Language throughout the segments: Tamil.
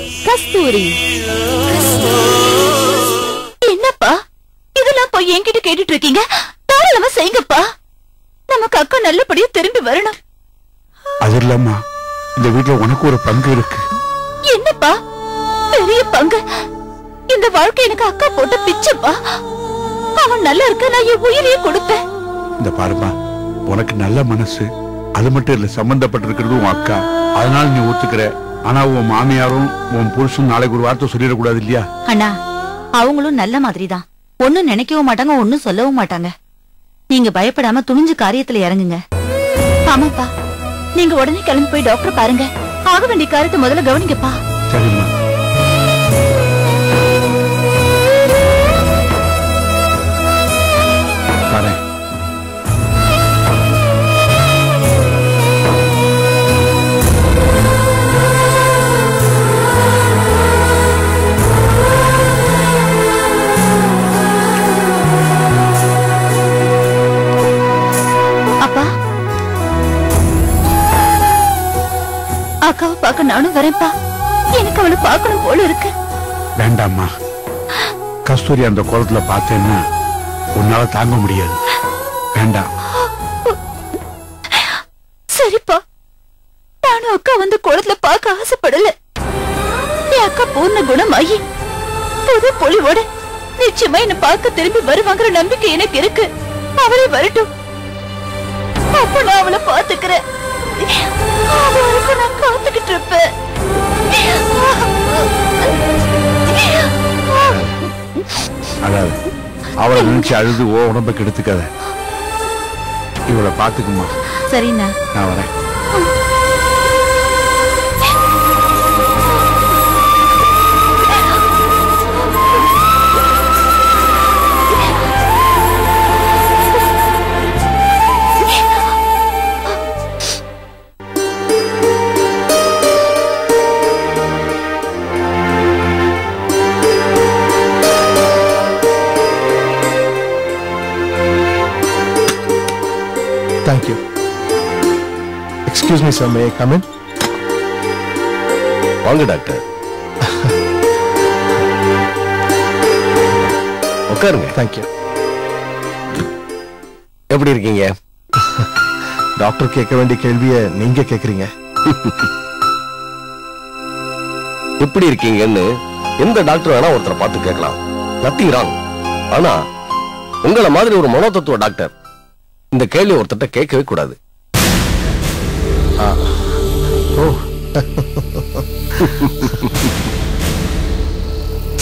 அறிமுகம் கஸ்தூரி. என்னப்பா இதெல்லாம் போய் என்கிட்ட கேட்டுட்டு இருக்கீங்க? தாராளமா செய்யுங்கப்பா. நமக்கு அக்கா நல்லபடியா திரும்பி வரணும். அது இல்லாம இந்த வீட்டுல உனக்கு ஒரு பங்கு இருக்கு. என்னப்பா பெரிய பங்கு? இந்த வாழ்க்கை எனக்கு அக்கா போட்ட பிச்சைப்பா. அவன் நல்லா இருக்க நான் என் உயிரையே கொடுப்பேன். இந்த பாருமா, உனக்கு நல்ல மனசு, அது மட்டும் இல்ல சம்பந்தப்பட்டிருக்கிறது உன் அக்கா. அதனால நீ ஒத்துக்கிற. ஆனா உன் மாமியாரும் உன் புருஷன் நாளைக்கு ஒரு வார்த்தை சொல்லிடக்கூடாது இல்லையா? அண்ணா அவங்களும் நல்ல மாதிரிதான். ஒன்னும் நினைக்கவும் மாட்டாங்க, ஒன்னும் சொல்லவும் மாட்டாங்க. நீங்க பயப்படாம துணிஞ்சு காரியத்துல இறங்குங்க. ஆமாப்பா, நீங்க உடனே கிளம்பி போய் டாக்டர் பாருங்க. ஆக வேண்டிய காரியத்தை முதல்ல கவனிங்கப்பா. சரிம்மா. அக்காவை பார்க்க நானும் வரேன்ப்பா. எனக்கு அவளை பார்க்கணும் போல இருக்கு. வேண்டாம்மா, கஸ்தூரி அந்த கோலத்துல பார்த்தேன்னா உன்னால தாங்க முடியாது. வேண்டாம். சரிப்பா, நானும் அக்கா வந்து கோலத்துல பார்க்க ஆசைப்படல. என் அக்கா பூர்ண குணமாயி புது பொலிவோட நிச்சயமா என்ன பார்க்க திரும்பி வருவாங்கிற நம்பிக்கை எனக்கு இருக்கு. அவளே வரட்டும், அப்ப நான் அவளை பாத்துக்கிறேன். அவளுக்கு நான் காத்துக்கிட்டு இருப்பேன். அதாவது அவளை நினைச்சு அழுது உடம்ப கெடுத்துக்காத. இவளை பாத்துக்குமா? சரிண்ணா, நான் வரேன். Thank you. Excuse me, sir. May I come in? வாங்க டாக்டர். உட்காருங்க. Thank you. எப்படி இருக்கீங்க? டாக்டர் கேட்க வேண்டிய கேள்வியை நீங்க கேக்குறீங்க. எப்படி இருக்கீங்கன்னு எந்த டாக்டர் வேணா ஒருத்தரை பார்த்து கேட்கலாம். Nothing wrong. ஆனா உங்களை மாதிரி ஒரு மனோதத்துவ டாக்டர் இந்த கேள்வி ஒருத்தட்ட கேட்கவே கூடாது.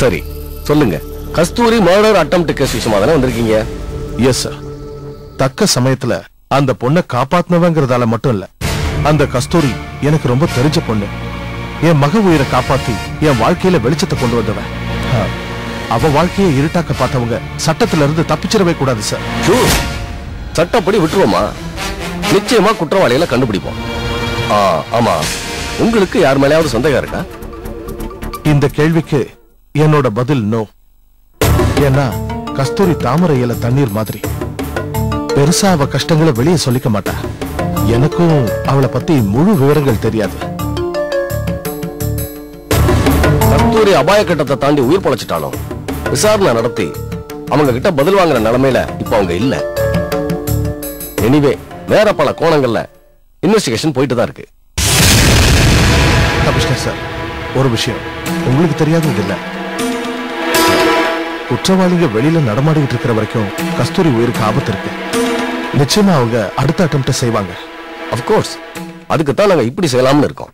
சரி சொல்லுங்க, கஸ்தூரி மர்டர் அட்டெம்ப்ட் கேஸ் விஷயமா தானே வந்திருக்கீங்க? Yes sir. தக்க சமயத்துல அந்த பொண்ணை காப்பாத்தினவங்கிறதால மட்டும் இல்ல, அந்த கஸ்தூரி எனக்கு ரொம்ப தெரிஞ்ச பொண்ணு. என் மக உயிரை காப்பாத்தி என் வாழ்க்கையில வெளிச்சத்தை கொண்டு வந்தவன். அவ வாழ்க்கையை இருட்டாக்க பார்த்தவங்க சட்டத்துல இருந்து தப்பிச்சிடவே கூடாது சார். சட்டப்படி விட்டுருவோமா? நிச்சயமா குற்றவாளிகளை கண்டுபிடிப்போம். ஆமா, உங்களுக்கு யார் மேலேயாவது சந்தேகம் இருக்கா? இந்த கேள்விக்கு என்னோட பதில் நோ. ஏன்னா கஸ்தூரி தாமரை இலை தண்ணீர் மாதிரி. பெருசா அவ கஷ்டங்களை வெளியே சொல்லிக்க மாட்டா. எனக்கும் அவளை பத்தி முழு விவரங்கள் தெரியாது. கஸ்தூரி அபாய கட்டத்தை தாண்டி உயிர் பொழைச்சிட்டாலும் விசாரணை நடத்தி அவங்க கிட்ட பதில் வாங்குற நிலைமையில இப்ப அவங்க இல்ல. எனிவே வேற பல கோணங்கள்ல இன்வெஸ்டிகேஷன் போயிட்டு தான் இருக்கு. கமிஷனர் சார், ஒரு விஷயம் உங்களுக்கு தெரியாதது இல்ல. குற்றவாளிங்க வெளியில நடமாடிட்டு இருக்கிற வரைக்கும் கஸ்தூரி உயிருக்கு ஆபத்து இருக்கு. நிச்சயமா அவங்க அடுத்த அட்டெம்ப்ட் செய்வாங்க. அஃப்கோர்ஸ், அதுக்கு தான் நாங்க இப்படி செய்யலாம்னு இருக்கோம்.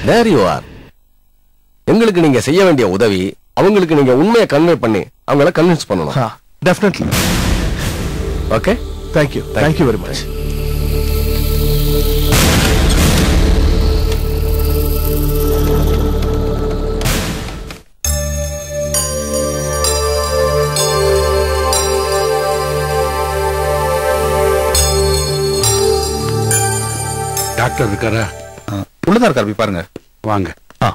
There you are. எங்களுக்கு நீங்க செய்ய வேண்டிய உதவி, அவங்களுக்கு நீங்க உண்மையை கன்வே பண்ணி அவங்கள கன்வின்ஸ் பண்ணணும். Definitely. Okay, thank you very much. Doctor இருக்காரா? உள்ளதா இருக்காரு, போய் பாருங்க. வாங்க. வா.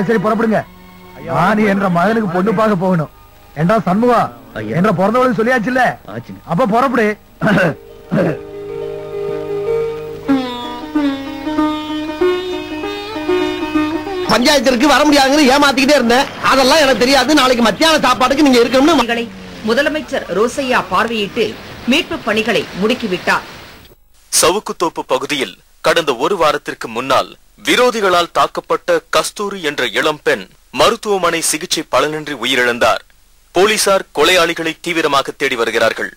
சரி புறப்படுங்க. நான் என்ற மகனுக்கு பொண்ணு பார்க்க போகணும். என்றா சண்முகா என்ற பிறந்தவளுக்கு சொல்லியாச்சுல்ல, அப்ப புறப்படு. பஞ்சாயத்திற்கு வர முடியாதுன்னு ஏமாத்திக்கிட்டே இருந்தேன். அதெல்லாம் எனக்கு தெரியாது. நாளைக்கு மத்தியான சாப்பாட்டுக்கு நீங்க இருக்கணும்னு முதலமைச்சர் ரோசையா பார்வையிட்டு மீட்பு பணிகளை முடுக்கிவிட்டார். சவுக்குத்தோப்பு பகுதியில் கடந்த ஒரு வாரத்திற்கு முன்னால் விரோதிகளால் தாக்கப்பட்ட கஸ்தூரி என்ற இளம்பெண் மருத்துவமனை சிகிச்சை பலனின்றி உயிரிழந்தார். போலீசார் கொலையாளிகளை தீவிரமாக தேடி வருகிறார்கள்.